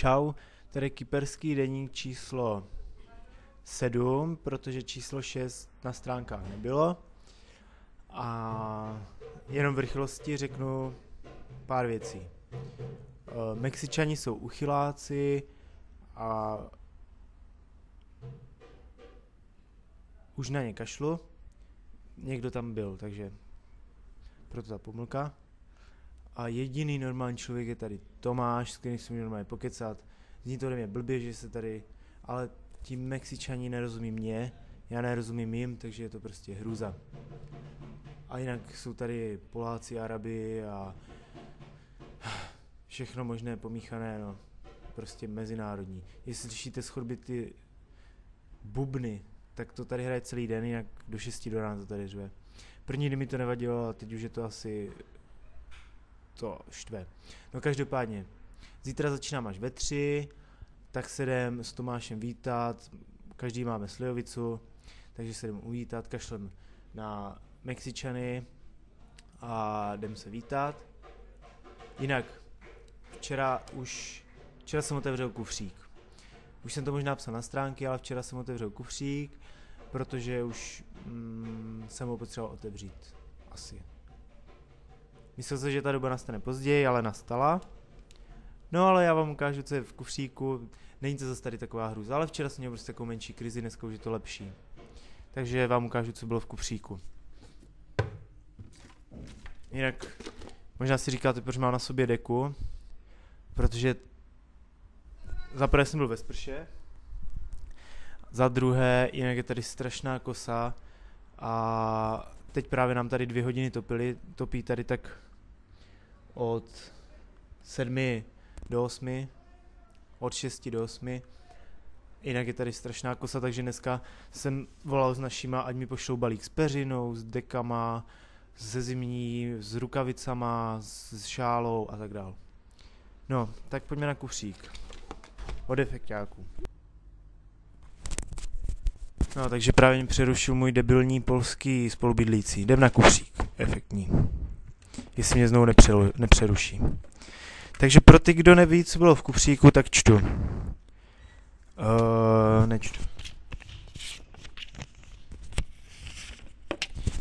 Čau, tady kyperský deník číslo 7, protože číslo 6 na stránkách nebylo. A jenom v rychlosti řeknu pár věcí. Mexičani jsou uchyláci a už na ně kašlu. Někdo tam byl, takže proto ta pomlka. A jediný normální člověk je tady Tomáš, s kterým se mi normálně pokecat. Zní to ode mě blbě, že se tady, ale ti Mexičani nerozumí mě, já nerozumím jim, takže je to prostě hrůza. A jinak jsou tady Poláci, Arabi a všechno možné pomíchané, no. Prostě mezinárodní. Jestli slyšíte z chodby ty bubny, tak to tady hraje celý den, jinak do 6 do rána to tady řve. První dny mi to nevadilo a teď už je to asi to štve. No každopádně, zítra začínám až ve 3, tak se jdem s Tomášem vítat, každý máme slivovicu, takže se jdem uvítat, kašlem na Mexičany a jdem se vítat. Jinak, včera jsem otevřel kufřík. Už jsem to možná psal na stránky, ale včera jsem otevřel kufřík, protože už jsem ho potřeboval otevřít. Asi. Myslel jsem, že ta doba nastane později, ale nastala. No ale já vám ukážu, co je v kufříku. Není to zase tady taková hrůza, ale včera jsem měl prostě takovou menší krizi, dneska už je to lepší. Takže vám ukážu, co bylo v kufříku. Jinak, možná si říkáte, proč mám na sobě deku. Protože za prvé jsem byl ve sprše. Za druhé, jinak je tady strašná kosa. A teď právě nám tady 2 hodiny topí tady tak od 7 do 8, od 6 do 8. Jinak je tady strašná kosa, takže dneska jsem volal s našima, ať mi pošlou balík s peřinou, s dekama, se zimní, s rukavicama, s šálou a tak dál. No, tak pojďme na kufřík. Od efekťáků. No, takže právě mě přerušil můj debilní polský spolubydlící. Jdem na kufřík. Efektní. Jestli mě znovu nepřeruší. Takže pro ty, kdo neví, co bylo v kufříku, tak čtu. Nečtu.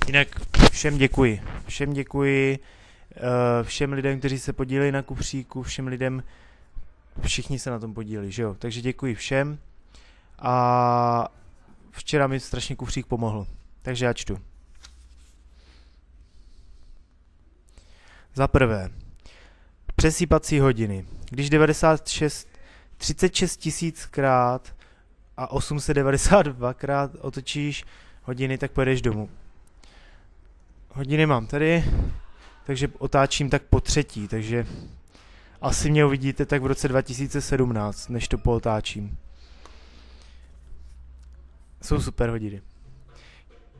Jinak všem děkuji. Všem děkuji. Všem lidem, kteří se podíleli na kufříku, všem lidem, všichni se na tom podíleli, že jo? Takže děkuji všem. A včera mi strašně kufřík pomohl. Takže já čtu. Za prvé, přesýpací hodiny. Když 36 000krát a 892krát otočíš hodiny, tak pojedeš domů. Hodiny mám tady, takže otáčím tak po 3, takže asi mě uvidíte tak v roce 2017, než to pootáčím. Jsou super hodiny.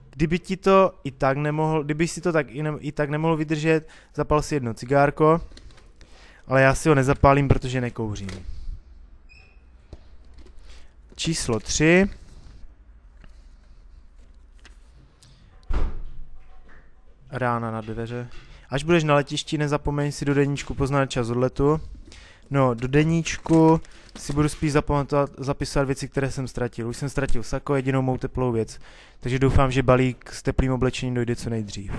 Kdyby si to tak i tak nemohl vydržet, zapal si jedno cigárko, ale já si ho nezapálím, protože nekouřím. Číslo 3. Rána na dveře. Až budeš na letišti, nezapomeň si do deníčku poznat čas odletu. No, do deníčku si budu spíš zapisovat věci, které jsem ztratil. Už jsem ztratil sako, jedinou mou teplou věc. Takže doufám, že balík s teplým oblečením dojde co nejdřív.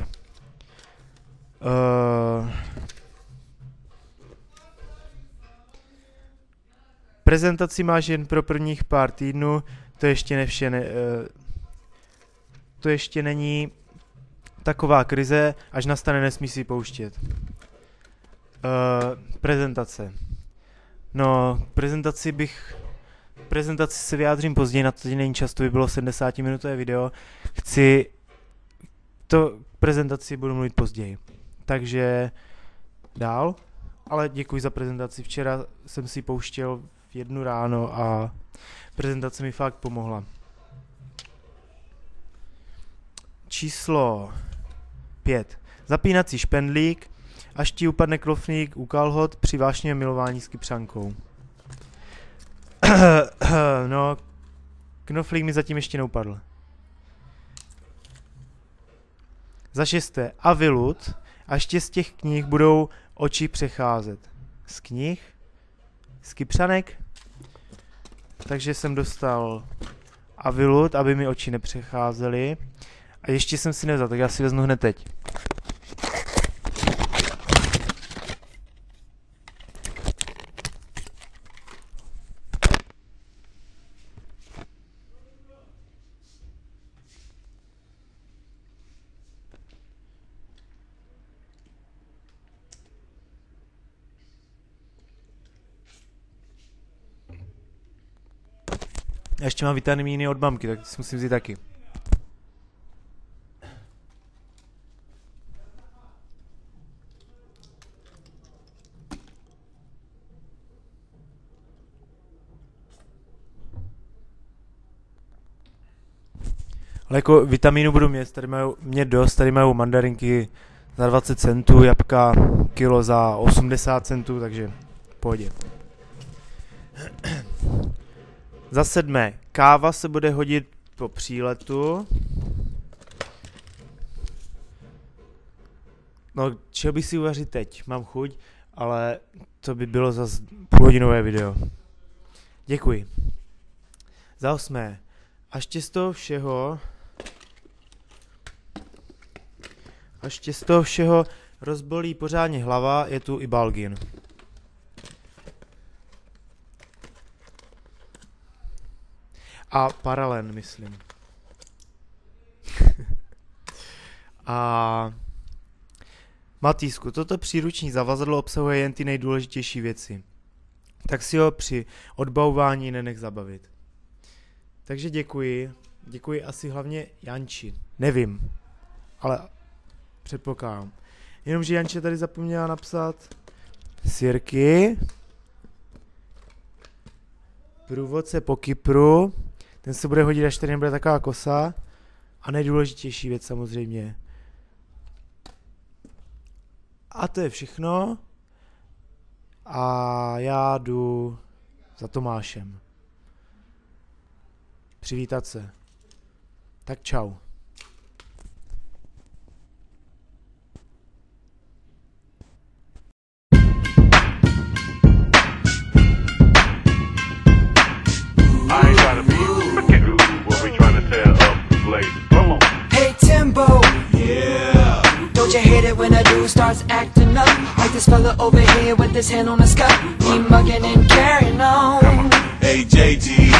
Prezentaci máš jen pro prvních pár týdnů, to ještě není taková krize, až nastane, nesmí si pouštět. Prezentace. No, prezentaci se vyjádřím později, na to není čas, to by bylo 70minutové video. Prezentaci budu mluvit později. Takže dál, ale děkuji za prezentaci. Včera jsem si pouštěl v 1 ráno a prezentace mi fakt pomohla. Číslo 5. Zapínací špendlík, až ti upadne klofník u kalhot při vášnivém milování s kypřankou. No, knoflík mi zatím ještě neupadl. Za 6. Avilud, až tě z těch knih budou oči přecházet. Z knih? z Kypřanek. Takže jsem dostal Avilut, aby mi oči nepřecházely. A ještě jsem si nevzal, tak já si vezmu hned teď. Já ještě mám vitamíny od mamky, tak si musím vzít taky. Ale jako vitamínu budu mít, tady mají mě dost, tady mají mandarinky za 20 centů, jabka kilo za 80 centů, takže v pohodě. Za 7. Káva se bude hodit po příletu. No, čeho bych si uvařit teď? Mám chuť, ale to by bylo zase půlhodinové video. Děkuji. Za 8. Až tě z toho všeho rozbolí pořádně hlava, je tu i Balgin. A Paralen, myslím. A Matýsku, toto příruční zavazadlo obsahuje jen ty nejdůležitější věci. Tak si ho při odbavování nenech zabavit. Takže děkuji. Děkuji asi hlavně Janči. Nevím, ale předpokládám. Jenomže Janče tady zapomněla napsat sirky. Průvodce po Kypru. Ten se bude hodit, až tady nebude taková kosa. A nejdůležitější věc samozřejmě. A to je všechno. A já jdu za Tomášem. Přivítat se. Tak čau. Hey Timbo, yeah. Don't you hate it when a dude starts acting up? Like this fella over here with his hand on the scuff. He mugging and carrying on. Hey JG,